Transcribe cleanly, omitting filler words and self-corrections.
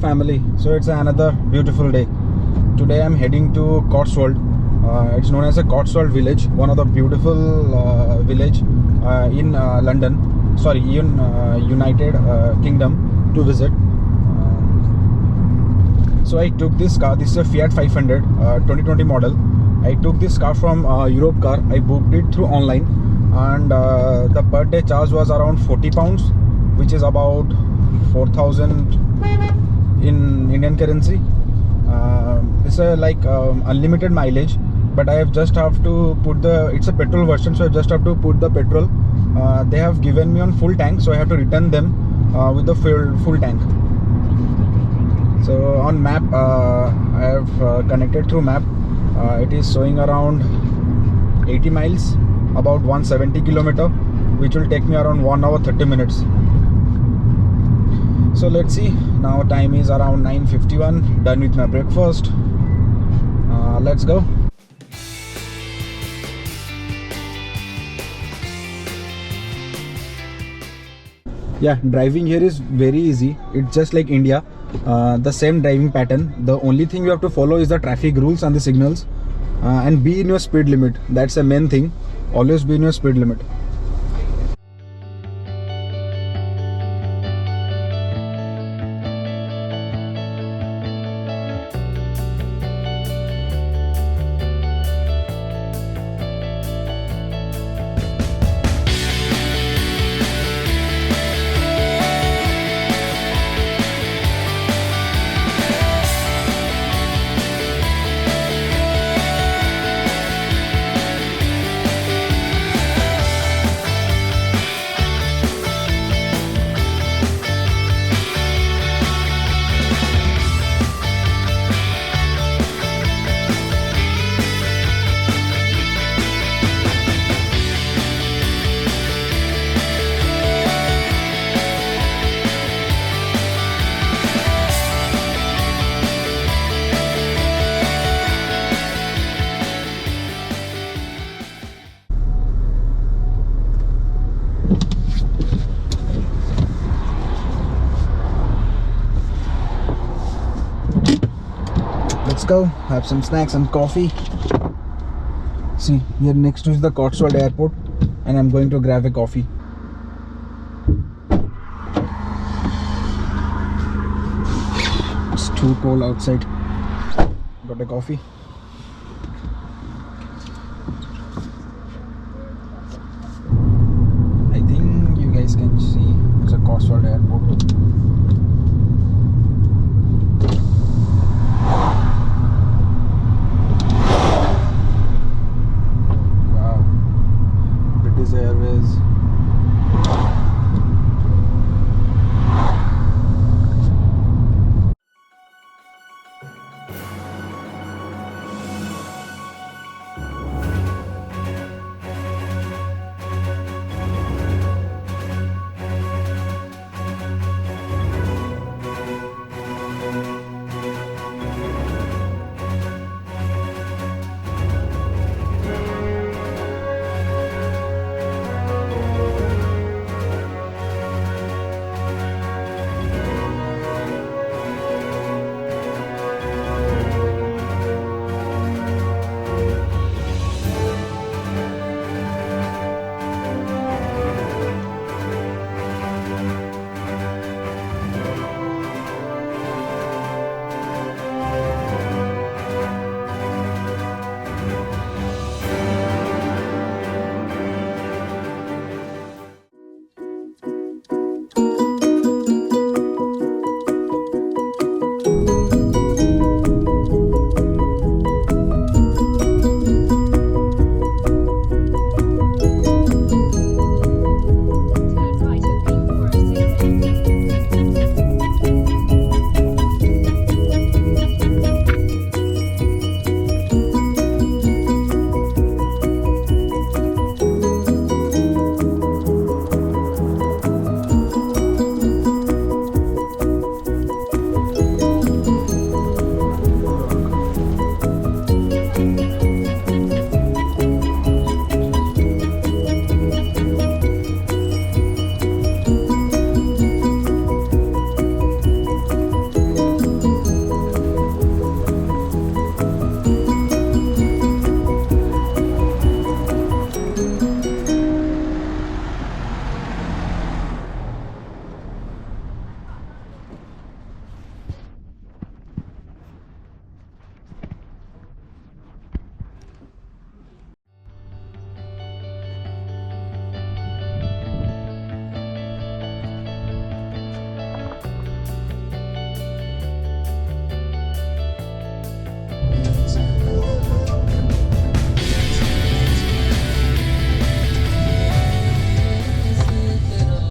family, so it's another beautiful day. Today I'm heading to Cotswold. It's known as a Cotswold village, one of the beautiful village in London, sorry, in United Kingdom, to visit. So I took this car. This is a Fiat 500 2020 model. I took this car from Europcar. I booked it through online, and the per day charge was around £40, which is about 4,000 in Indian currency. It's a unlimited mileage, but I just have to put it's a petrol version, so I just have to put the petrol. They have given me on full tank, so I have to return them with the full tank. So on map, I have connected through map. It is showing around 80 miles, about 170 kilometer, which will take me around 1 hour 30 minutes. So let's see. Now time is around 9:51. Done with my breakfast. Let's go. Yeah, driving here is very easy. It's just like India. The same driving pattern. The only thing you have to follow is the traffic rules and the signals, and be in your speed limit. That's the main thing. Always be in your speed limit. Let's go have some snacks and coffee. See, here next to is the Cotswold Airport, and I'm going to grab a coffee. It's too cold outside. Got a coffee.